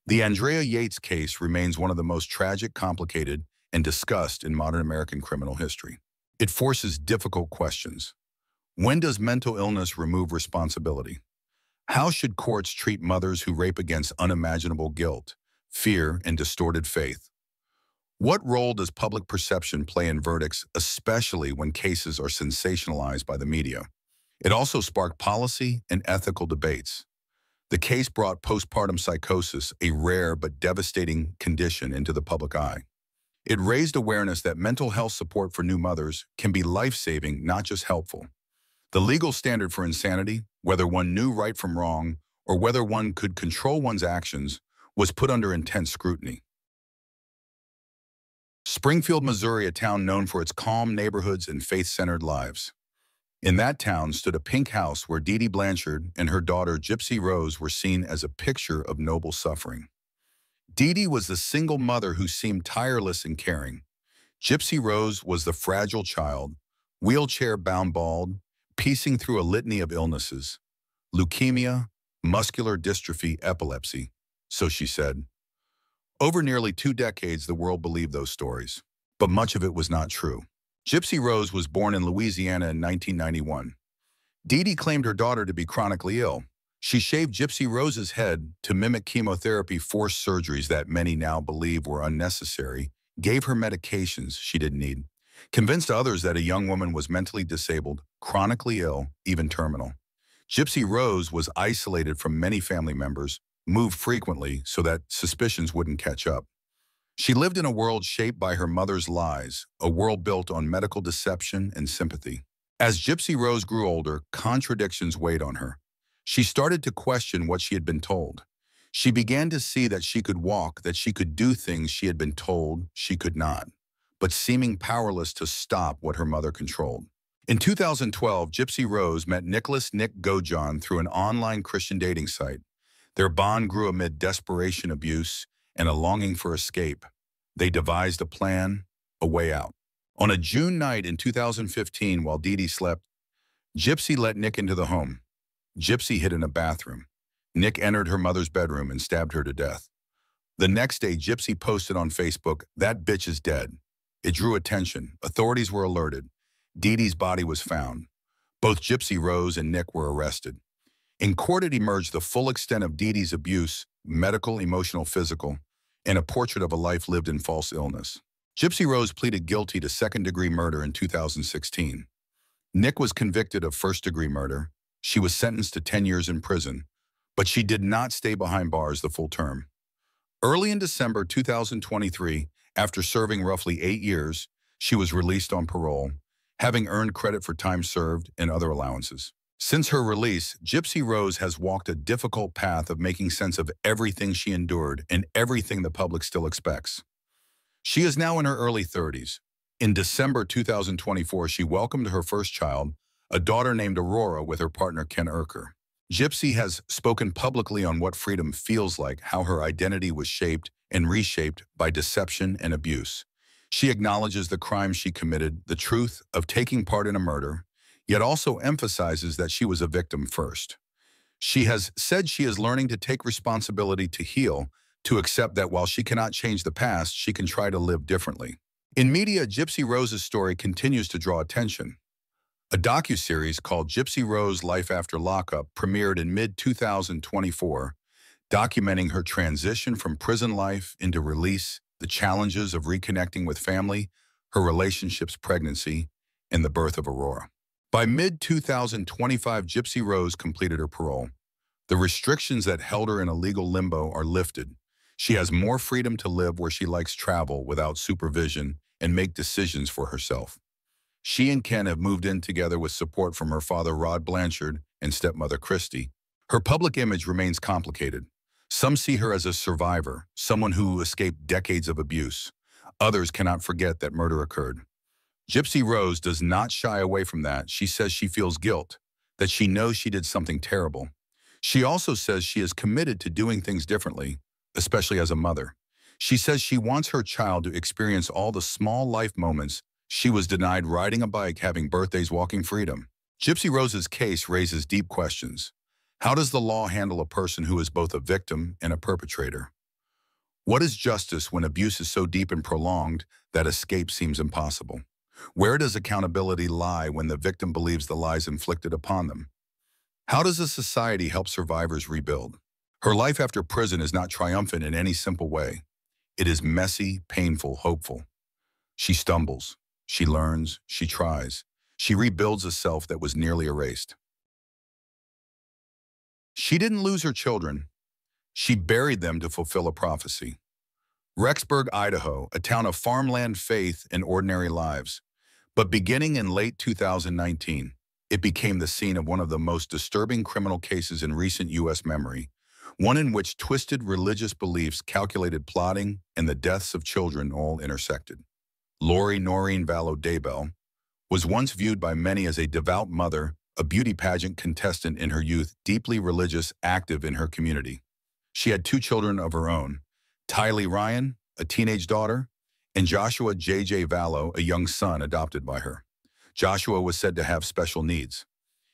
The Andrea Yates case remains one of the most tragic, complicated, and discussed in modern American criminal history. It forces difficult questions. When does mental illness remove responsibility? How should courts treat mothers who rape against unimaginable guilt, fear, and distorted faith? What role does public perception play in verdicts, especially when cases are sensationalized by the media? It also sparked policy and ethical debates. The case brought postpartum psychosis, a rare but devastating condition, into the public eye. It raised awareness that mental health support for new mothers can be life-saving, not just helpful. The legal standard for insanity, whether one knew right from wrong or whether one could control one's actions, was put under intense scrutiny. Springfield, Missouri, a town known for its calm neighborhoods and faith-centered lives. In that town stood a pink house where Dee Dee Blanchard and her daughter Gypsy Rose were seen as a picture of noble suffering. Dee Dee was the single mother who seemed tireless and caring. Gypsy Rose was the fragile child, wheelchair-bound, bald, piecing through a litany of illnesses: leukemia, muscular dystrophy, epilepsy, so she said. Over nearly 2 decades, the world believed those stories, but much of it was not true. Gypsy Rose was born in Louisiana in 1991. Dee Dee claimed her daughter to be chronically ill. She shaved Gypsy Rose's head to mimic chemotherapy, forced surgeries that many now believe were unnecessary, gave her medications she didn't need, convinced others that a young woman was mentally disabled, chronically ill, even terminal. Gypsy Rose was isolated from many family members, moved frequently so that suspicions wouldn't catch up. She lived in a world shaped by her mother's lies, a world built on medical deception and sympathy. As Gypsy Rose grew older, contradictions weighed on her. She started to question what she had been told. She began to see that she could walk, that she could do things she had been told she could not, but seeming powerless to stop what her mother controlled. In 2012, Gypsy Rose met Nicholas Nick Gojon through an online Christian dating site. Their bond grew amid desperation, abuse, and a longing for escape. They devised a plan, a way out. On a June night in 2015, while Dee Dee slept, Gypsy let Nick into the home. Gypsy hid in a bathroom. Nick entered her mother's bedroom and stabbed her to death. The next day, Gypsy posted on Facebook, "That bitch is dead." It drew attention. Authorities were alerted. Dee Dee's body was found. Both Gypsy Rose and Nick were arrested. In court, it emerged the full extent of Dee Dee's abuse, medical, emotional, physical, and a portrait of a life lived in false illness. Gypsy Rose pleaded guilty to second-degree murder in 2016. Nick was convicted of first-degree murder. She was sentenced to 10 years in prison, but she did not stay behind bars the full term. Early in December 2023, after serving roughly 8 years, she was released on parole, having earned credit for time served and other allowances. Since her release, Gypsy Rose has walked a difficult path of making sense of everything she endured and everything the public still expects. She is now in her early 30s. In December 2024, she welcomed her first child, a daughter named Aurora, with her partner Ken Urker. Gypsy has spoken publicly on what freedom feels like, how her identity was shaped and reshaped by deception and abuse. She acknowledges the crime she committed, the truth of taking part in a murder, yet also emphasizes that she was a victim first. She has said she is learning to take responsibility, to heal, to accept that while she cannot change the past, she can try to live differently. In media, Gypsy Rose's story continues to draw attention. A docuseries called Gypsy Rose: Life After Lockup premiered in mid-2024, documenting her transition from prison life into release, the challenges of reconnecting with family, her relationships, pregnancy, and the birth of Aurora. By mid-2025, Gypsy Rose completed her parole. The restrictions that held her in a legal limbo are lifted. She has more freedom to live where she likes, travel without supervision, and make decisions for herself. She and Ken have moved in together with support from her father, Rod Blanchard, and stepmother Christy, her public image remains complicated. Some see her as a survivor, someone who escaped decades of abuse. Others cannot forget that murder occurred. Gypsy Rose does not shy away from that. She says she feels guilt, that she knows she did something terrible. She also says she is committed to doing things differently, especially as a mother. She says she wants her child to experience all the small life moments she was denied: riding a bike, having birthdays, walking freedom. Gypsy Rose's case raises deep questions. How does the law handle a person who is both a victim and a perpetrator? What is justice when abuse is so deep and prolonged that escape seems impossible? Where does accountability lie when the victim believes the lies inflicted upon them? How does a society help survivors rebuild? Her life after prison is not triumphant in any simple way. It is messy, painful, hopeful. She stumbles, she learns, she tries. She rebuilds a self that was nearly erased. She didn't lose her children. She buried them to fulfill a prophecy. Rexburg, Idaho, a town of farmland, faith, and ordinary lives. But beginning in late 2019, it became the scene of one of the most disturbing criminal cases in recent U.S. memory, one in which twisted religious beliefs, calculated plotting, and the deaths of children all intersected. Lori Noreen Vallow Daybell was once viewed by many as a devout mother, a beauty pageant contestant in her youth, deeply religious, active in her community. She had 2 children of her own, Tylee Ryan, a teenage daughter, and Joshua J.J. Vallow, a young son adopted by her. Joshua was said to have special needs.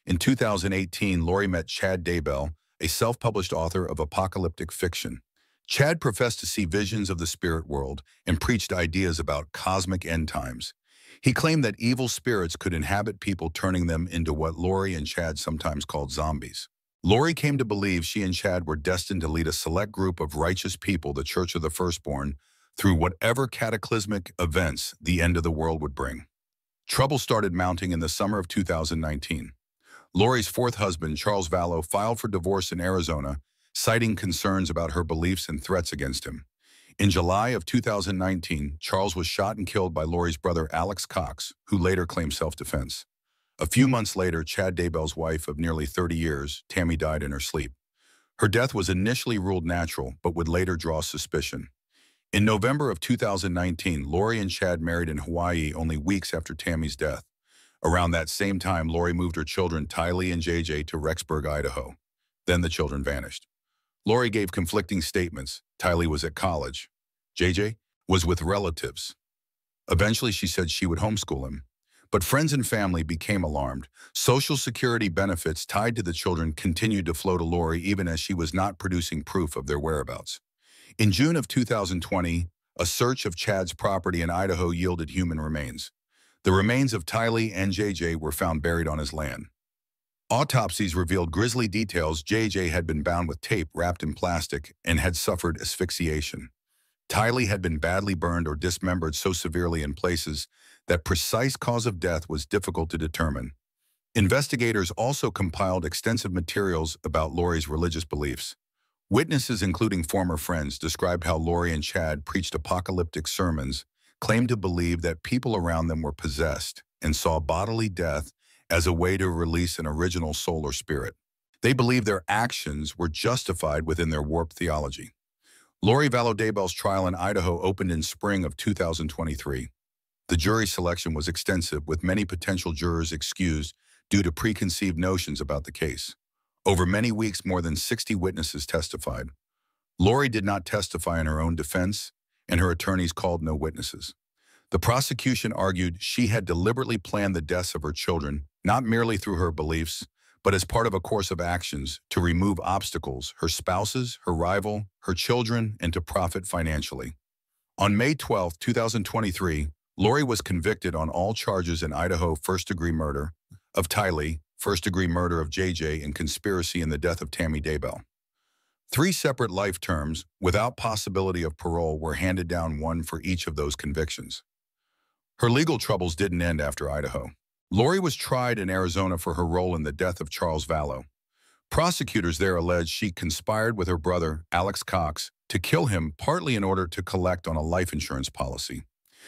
In 2018, Lori met Chad Daybell, a self-published author of apocalyptic fiction. Chad professed to see visions of the spirit world and preached ideas about cosmic end times. He claimed that evil spirits could inhabit people, turning them into what Lori and Chad sometimes called zombies. Lori came to believe she and Chad were destined to lead a select group of righteous people, the Church of the Firstborn, through whatever cataclysmic events the end of the world would bring. Trouble started mounting in the summer of 2019. Lori's 4th husband, Charles Vallow, filed for divorce in Arizona, citing concerns about her beliefs and threats against him. In July of 2019, Charles was shot and killed by Lori's brother, Alex Cox, who later claimed self-defense. A few months later, Chad Daybell's wife of nearly 30 years, Tammy, died in her sleep. Her death was initially ruled natural, but would later draw suspicion. In November of 2019, Lori and Chad married in Hawaii only weeks after Tammy's death. Around that same time, Lori moved her children, Tylee and JJ, to Rexburg, Idaho. Then the children vanished. Lori gave conflicting statements. Tylee was at college. JJ was with relatives. Eventually, she said she would homeschool him. But friends and family became alarmed. Social Security benefits tied to the children continued to flow to Lori even as she was not producing proof of their whereabouts. In June of 2020, a search of Chad's property in Idaho yielded human remains. The remains of Tylee and JJ were found buried on his land. Autopsies revealed grisly details. JJ had been bound with tape wrapped in plastic and had suffered asphyxiation. Tylee had been badly burned or dismembered so severely in places that precise cause of death was difficult to determine. Investigators also compiled extensive materials about Lori's religious beliefs. Witnesses, including former friends, described how Lori and Chad preached apocalyptic sermons, claimed to believe that people around them were possessed, and saw bodily death as a way to release an original soul or spirit. They believed their actions were justified within their warped theology. Lori Vallow Daybell's trial in Idaho opened in spring of 2023. The jury selection was extensive, with many potential jurors excused due to preconceived notions about the case. Over many weeks, more than 60 witnesses testified. Lori did not testify in her own defense, and her attorneys called no witnesses. The prosecution argued she had deliberately planned the deaths of her children, not merely through her beliefs, but as part of a course of actions to remove obstacles, her spouses, her rival, her children, and to profit financially. On May 12, 2023, Lori was convicted on all charges in Idaho: first-degree murder of Tylee, first-degree murder of JJ, and conspiracy in the death of Tammy Daybell. 3 separate life terms, without possibility of parole, were handed down, one for each of those convictions. Her legal troubles didn't end after Idaho. Lori was tried in Arizona for her role in the death of Charles Vallow. Prosecutors there alleged she conspired with her brother, Alex Cox, to kill him, partly in order to collect on a life insurance policy.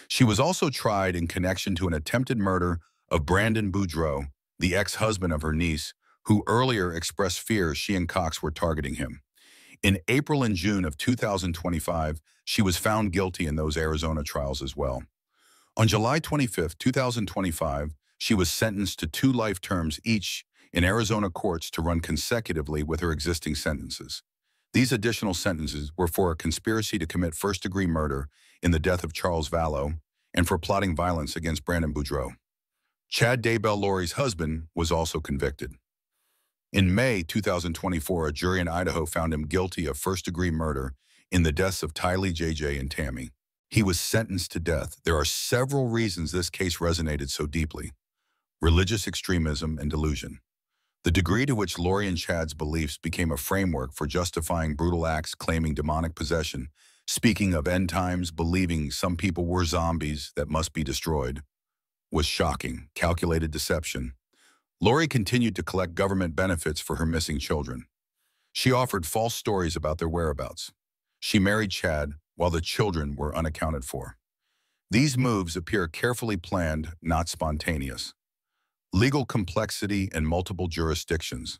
She was also tried in connection to an attempted murder of Brandon Boudreaux, the ex-husband of her niece, who earlier expressed fear she and Cox were targeting him. In April and June of 2025, she was found guilty in those Arizona trials as well. On July 25, 2025, she was sentenced to 2 life terms each in Arizona courts to run consecutively with her existing sentences. These additional sentences were for a conspiracy to commit first-degree murder in the death of Charles Vallow and for plotting violence against Brandon Boudreaux. Chad Daybell, Lori's husband, was also convicted. In May 2024, a jury in Idaho found him guilty of first-degree murder in the deaths of Tylee, JJ, and Tammy. He was sentenced to death. There are several reasons this case resonated so deeply. Religious extremism and delusion. The degree to which Lori and Chad's beliefs became a framework for justifying brutal acts claiming demonic possession, speaking of end times, believing some people were zombies that must be destroyed, was shocking. Calculated deception. Lori continued to collect government benefits for her missing children. She offered false stories about their whereabouts. She married Chad while the children were unaccounted for. These moves appear carefully planned, not spontaneous. Legal complexity and multiple jurisdictions.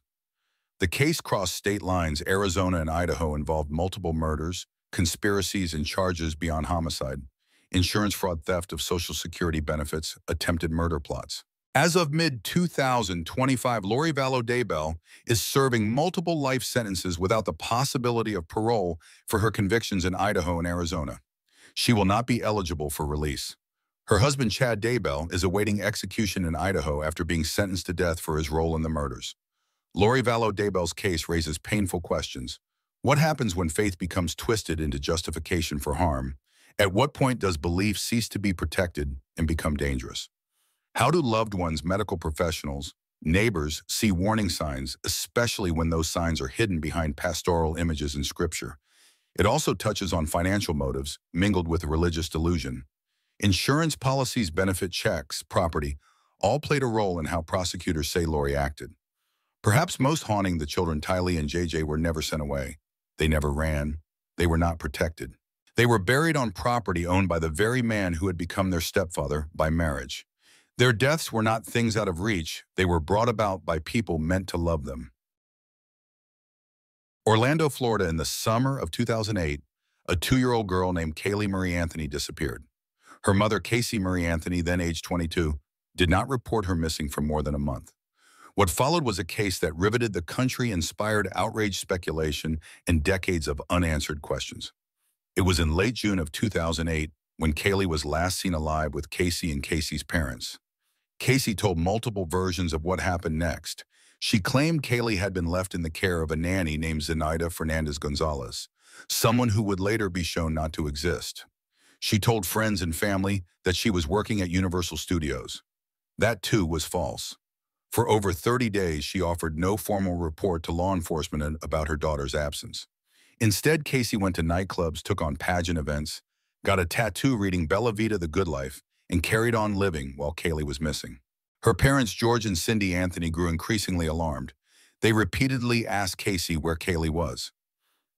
The case crossed state lines. Arizona and Idaho involved multiple murders, conspiracies, and charges beyond homicide, insurance fraud, theft of Social Security benefits, attempted murder plots. As of mid-2025, Lori Vallow Daybell is serving multiple life sentences without the possibility of parole for her convictions in Idaho and Arizona. She will not be eligible for release. Her husband, Chad Daybell, is awaiting execution in Idaho after being sentenced to death for his role in the murders. Lori Vallow Daybell's case raises painful questions. What happens when faith becomes twisted into justification for harm? At what point does belief cease to be protected and become dangerous? How do loved ones, medical professionals, neighbors see warning signs, especially when those signs are hidden behind pastoral images in Scripture? It also touches on financial motives, mingled with religious delusion. Insurance policies, benefit checks, property, all played a role in how prosecutors say Lori acted. Perhaps most haunting, the children Tylee and JJ were never sent away. They never ran. They were not protected. They were buried on property owned by the very man who had become their stepfather by marriage. Their deaths were not things out of reach. They were brought about by people meant to love them. Orlando, Florida, in the summer of 2008, a 2-year-old girl named Kaylee Marie Anthony disappeared. Her mother, Casey Marie Anthony, then aged 22, did not report her missing for more than a month. What followed was a case that riveted the country, inspired outrage, speculation, and decades of unanswered questions. It was in late June of 2008 when Kaylee was last seen alive with Casey and Casey's parents. Casey told multiple versions of what happened next. She claimed Kaylee had been left in the care of a nanny named Zenaida Fernandez Gonzalez, someone who would later be shown not to exist. She told friends and family that she was working at Universal Studios. That too was false. For over 30 days, she offered no formal report to law enforcement about her daughter's absence. Instead, Casey went to nightclubs, took on pageant events, got a tattoo reading Bella Vita, The Good Life, and carried on living while Kaylee was missing. Her parents, George and Cindy Anthony, grew increasingly alarmed. They repeatedly asked Casey where Kaylee was.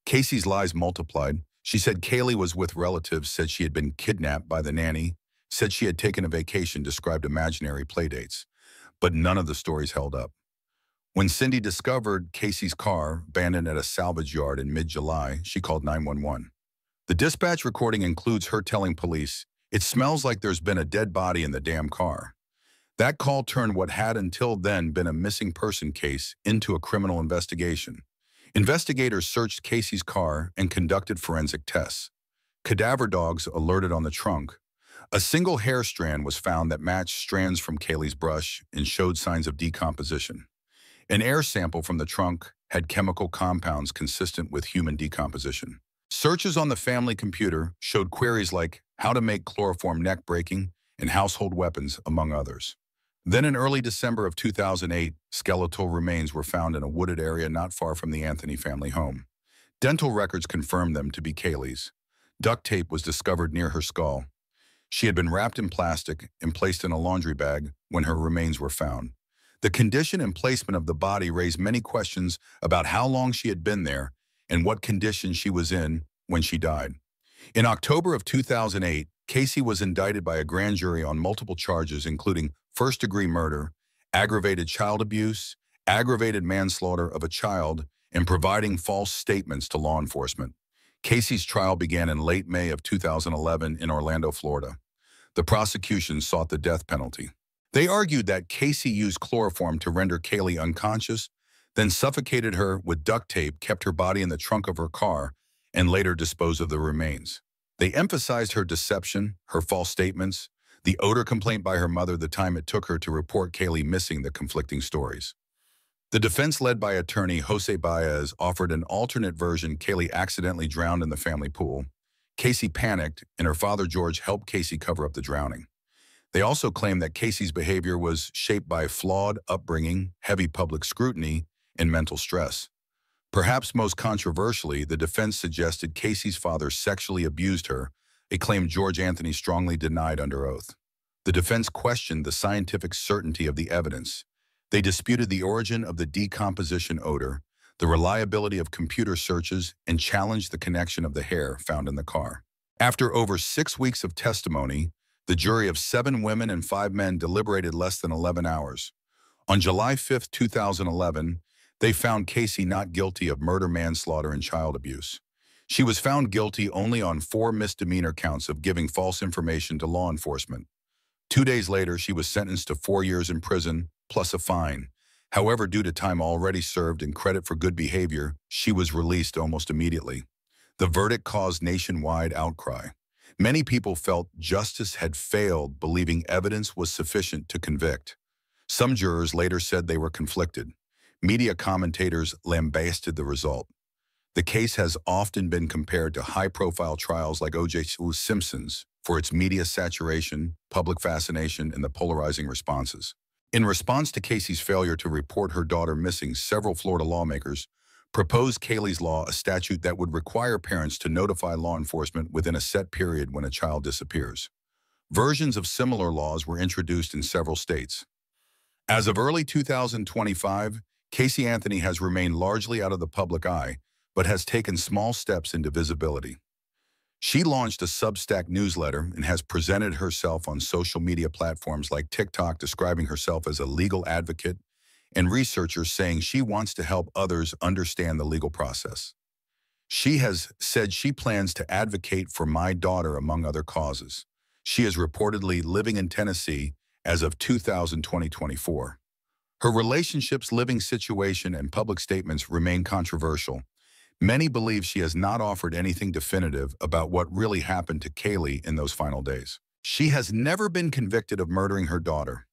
Casey's lies multiplied. She said Kaylee was with relatives, said she had been kidnapped by the nanny, said she had taken a vacation, described imaginary playdates. But none of the stories held up. When Cindy discovered Casey's car abandoned at a salvage yard in mid-July, she called 911. The dispatch recording includes her telling police, "It smells like there's been a dead body in the damn car." That call turned what had until then been a missing person case into a criminal investigation. Investigators searched Casey's car and conducted forensic tests. Cadaver dogs alerted on the trunk. A single hair strand was found that matched strands from Kaylee's brush and showed signs of decomposition. An air sample from the trunk had chemical compounds consistent with human decomposition. Searches on the family computer showed queries like how to make chloroform neck breaking and household weapons, among others. Then in early December of 2008, skeletal remains were found in a wooded area not far from the Anthony family home. Dental records confirmed them to be Kaylee's. Duct tape was discovered near her skull. She had been wrapped in plastic and placed in a laundry bag when her remains were found. The condition and placement of the body raised many questions about how long she had been there and what condition she was in when she died. In October of 2008, Casey was indicted by a grand jury on multiple charges, including first-degree murder, aggravated child abuse, aggravated manslaughter of a child, and providing false statements to law enforcement. Casey's trial began in late May of 2011 in Orlando, Florida. The prosecution sought the death penalty. They argued that Casey used chloroform to render Kaylee unconscious, then suffocated her with duct tape, kept her body in the trunk of her car, and later disposed of the remains. They emphasized her deception, her false statements, the odor complaint by her mother, the time it took her to report Kaylee missing, the conflicting stories. The defense, led by attorney Jose Baez, offered an alternate version: Kaylee accidentally drowned in the family pool. Casey panicked, and her father, George, helped Casey cover up the drowning. They also claimed that Casey's behavior was shaped by flawed upbringing, heavy public scrutiny, and mental stress. Perhaps most controversially, the defense suggested Casey's father sexually abused her, a claim George Anthony strongly denied under oath. The defense questioned the scientific certainty of the evidence. They disputed the origin of the decomposition odor, the reliability of computer searches, and challenged the connection of the hair found in the car. After over 6 weeks of testimony, the jury of 7 women and 5 men deliberated less than 11 hours. On July 5, 2011, they found Casey not guilty of murder, manslaughter, and child abuse. She was found guilty only on 4 misdemeanor counts of giving false information to law enforcement. 2 days later, she was sentenced to 4 years in prison, plus a fine. However, due to time already served and credit for good behavior, she was released almost immediately. The verdict caused nationwide outcry. Many people felt justice had failed, believing evidence was sufficient to convict. Some jurors later said they were conflicted. Media commentators lambasted the result. The case has often been compared to high-profile trials like O.J. Simpson's for its media saturation, public fascination, and the polarizing responses. In response to Casey's failure to report her daughter missing, several Florida lawmakers proposed Kaylee's Law, a statute that would require parents to notify law enforcement within a set period when a child disappears. Versions of similar laws were introduced in several states. As of early 2025, Casey Anthony has remained largely out of the public eye, but has taken small steps into visibility. She launched a Substack newsletter and has presented herself on social media platforms like TikTok, describing herself as a legal advocate, and researchers saying she wants to help others understand the legal process. She has said she plans to advocate for my daughter, among other causes. She is reportedly living in Tennessee as of 2024. Her relationships, living situation, and public statements remain controversial. Many believe she has not offered anything definitive about what really happened to Kaylee in those final days. She has never been convicted of murdering her daughter.